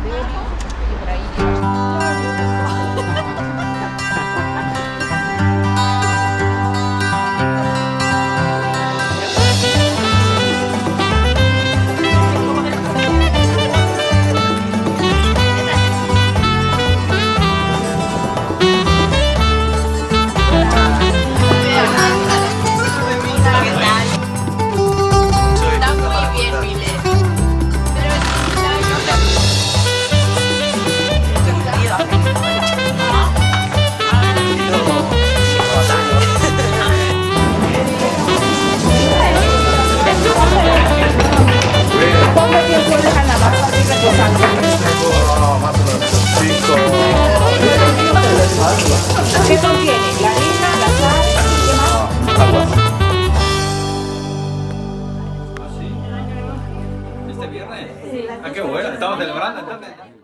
y por ahí. Está muy bien, Mile. ¿Cuánto tiempo dejan la masa así reposando? Más o menos 5. ¿Qué contiene? ¿La harina, la sal? ¿Qué más? Agua. ¿Ah, sí? ¿Este viernes? Sí. ¿A qué bueno? ¿Estamos celebrando entonces?